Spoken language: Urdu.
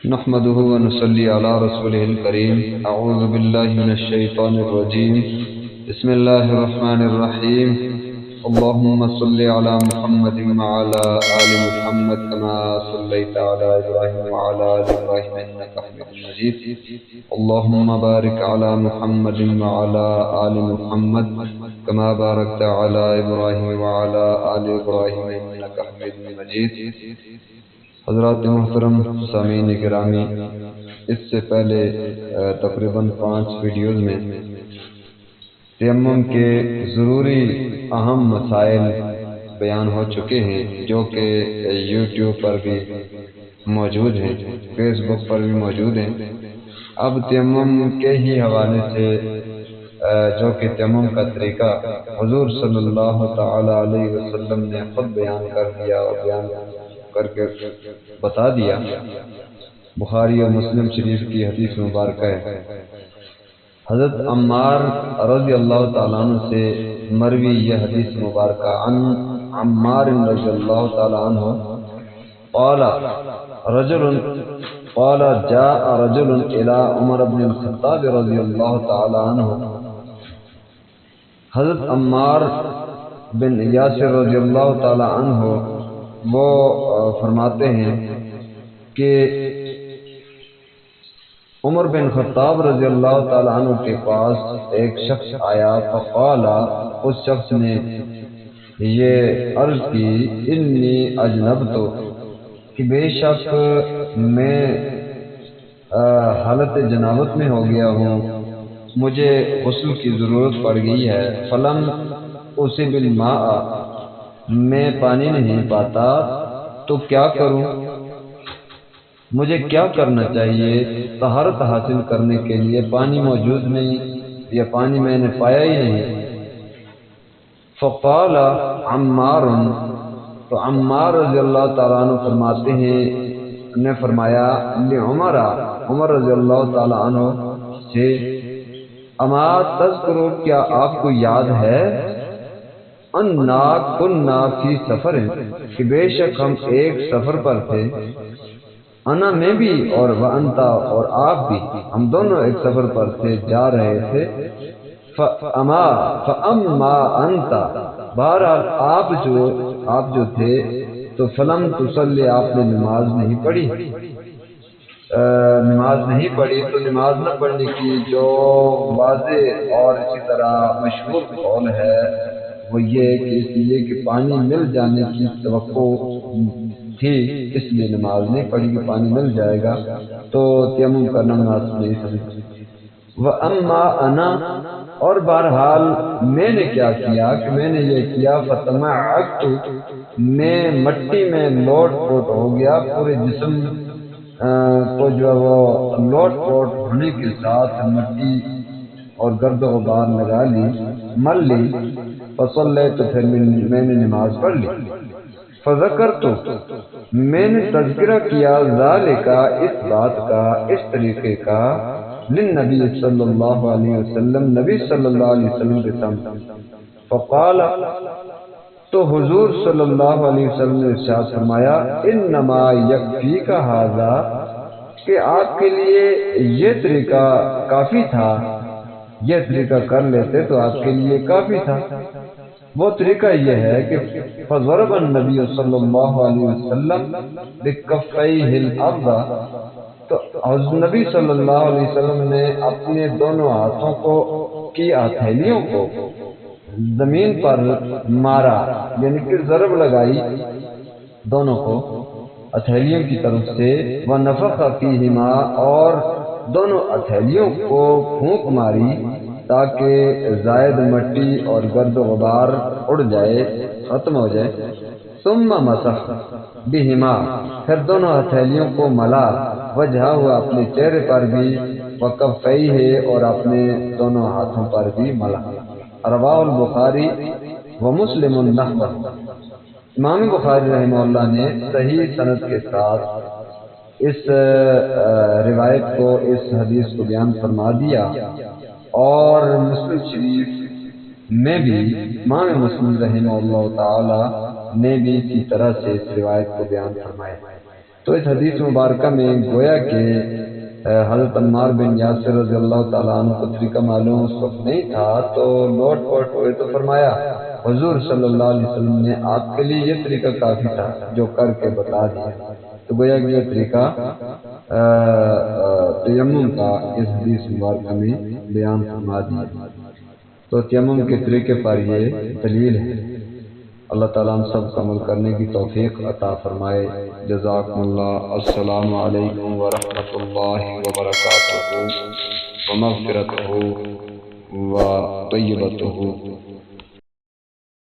نحمده ونصلي على رسوله الكريم. أعوذ بالله من الشيطان الرجيم. بسم الله الرحمن الرحيم. اللهم صل على محمد وعلى آل محمد كما صليت على إبراهيم وعلى آل إبراهيم إنك حميد مجيد. اللهم بارك على محمد وعلى آل محمد كما باركت على إبراهيم وعلى آل إبراهيم إنك حميد مجيد. حضرات محترم سامعین گرامی، اس سے پہلے تقریباً 5 ویڈیوز میں تیمم کے ضروری اہم مسائل بیان ہو چکے ہیں، جو کہ یوٹیوب پر بھی موجود ہیں، فیس بک پر بھی موجود ہیں. اب تیمم کے ہی حوالے سے جو کہ تیمم کا طریقہ حضور صلی اللہ تعالی علیہ وسلم نے خود بیان کر دیا اور بیان کر کے بتا دیا. بخاری اور مسلم شریف کی حدیث مبارکہ ہے. حضرت عمار رضی اللہ تعالیٰ عنہ سے مروی یہ حدیث مبارکہ عن عمار رضی اللہ تعالیٰ عنہ قال جاء رجل الى عمر بن الخطاب رضی اللہ تعالیٰ عنہ. حضرت عمار بن یاسر رضی اللہ تعالیٰ عنہ وہ فرماتے ہیں کہ عمر بن خطاب رضی اللہ تعالیٰ عنہ کے پاس ایک شخص آیا. فقال، اس شخص نے یہ عرض کی، انی اجنبت، کہ بے شک میں حالت جنابت میں ہو گیا ہوں، مجھے غسل کی ضرورت پڑ گئی ہے. فلم اصب الماء، میں پانی نہیں پاتا تو کیا کروں؟ مجھے کیا کرنا چاہیے؟ طہارت حاصل کرنے کے لیے پانی موجود نہیں یا پانی میں نے پایا ہی نہیں. فقال عمار، تو عمار رضی اللہ تعالیٰ عنہ فرماتے ہیں، نے فرمایا لعمر، عمر رضی اللہ تعالیٰ عنہ سے، اما تذکروا، کیا آپ کو یاد ہے، انا کننا فی سفر، کہ بے شک ہم ایک سفر پر تھے، انا میں بھی اور وانتا اور آپ بھی، ہم دونوں ایک سفر پر تھے، جا رہے تھے. فاما انتا، بہرحال آپ جو تھے تو فلم تصلی، آپ نے نماز نہیں پڑھی. تو نماز نہ پڑھنے کی جو واضح اور اسی طرح مشہور قول ہے وہ یہ کہ اس لیے کہ پانی مل جانے کی توقع تھی، اس لیے نماز نہیں پڑھی کہ پانی مل جائے گا تو تیمم کرنا مناسب نہیں سمجھا. وَأَمَّا أَنَا، اور بہرحال میں نے کیا کیا کہ میں نے یہ کیا، فَتَمَعَّقْتُ، میں مٹی میں لوٹ پوٹ ہو گیا، پورے جسم کو جو وہ لوٹ پوٹ ہونے کے ساتھ مٹی اور گرد و غبار لگا لی، مل لی. فصلیت، تو پھر میں نے نماز پڑھ لی. فذکرت، میں نے تذکرہ کیا، ذالک، اس بات کا، اس طریقے کا، للنبی صلی اللہ علیہ وسلم، نبی صلی اللہ علیہ وسلم کے سامنے. فقال، تو حضور صلی اللہ علیہ وسلم نے ارشاد فرمایا، انما یکفیک ھذا، کہ آپ کے لیے یہ طریقہ کافی تھا، یہ طریقہ کر لیتے تو آپ کے لیے کافی تھا. وہ طریقہ یہ ہے کہ فضرب النبی صلی اللہ علیہ وسلم بکفیہ الارض، تو نبی صلی اللہ علیہ وسلم نے اپنے دونوں ہاتھوں کو کی ہتھیلیوں کو زمین پر مارا، یعنی کہ ضرب لگائی دونوں کو ہتھیلیوں کی طرف سے. ونفخ فیہما، اور دونوں ہتھیلیوں کو پھونک ماری تاکہ زائد مٹی اور گرد و غبار اڑ جائے، ختم ہو جائے. ثم مسح بہما، پھر دونوں ہتھیلیوں کو ملا، وجہہ ہوا، اپنے چہرے پر بھی، وکفیہ، اور اپنے دونوں ہاتھوں پر بھی ملا. رواہ البخاری و مسلم النحو، امام بخاری رحمہ اللہ نے صحیح سند کے ساتھ اس روایت کو، اس حدیث کو بیان فرما دیا. اور مسلم شریف میں بھی امام مسلم رحمہ اللہ تعالی نے بھی اسی طرح سے اس روایت کو بیان فرمایا. تو اس حدیث مبارکہ میں گویا کہ حضرت عمار بن یاسر رضی اللہ تعالیٰ عنہ کو طریقہ معلوم اس وقت نہیں تھا، تو لوٹ پوٹ ہوئے تو فرمایا حضور صلی اللہ علیہ وسلم نے آپ کے لیے یہ طریقہ کافی تھا جو کر کے بتا دیا۔ تو گویا کہ یہ طریقہ تیمم کا اس حدیث مبارکہ میں بیان فرما دیا۔ تو تیمم کے طریقے پر یہ دلیل ہے۔ اللہ تعالیٰ ہم سب کو عمل کرنے کی توفیق عطا فرمائے۔ جزاکم اللہ۔ السلام علیکم ورحمۃ اللہ وبرکاتہ ومغفرتہ وطیبتہ۔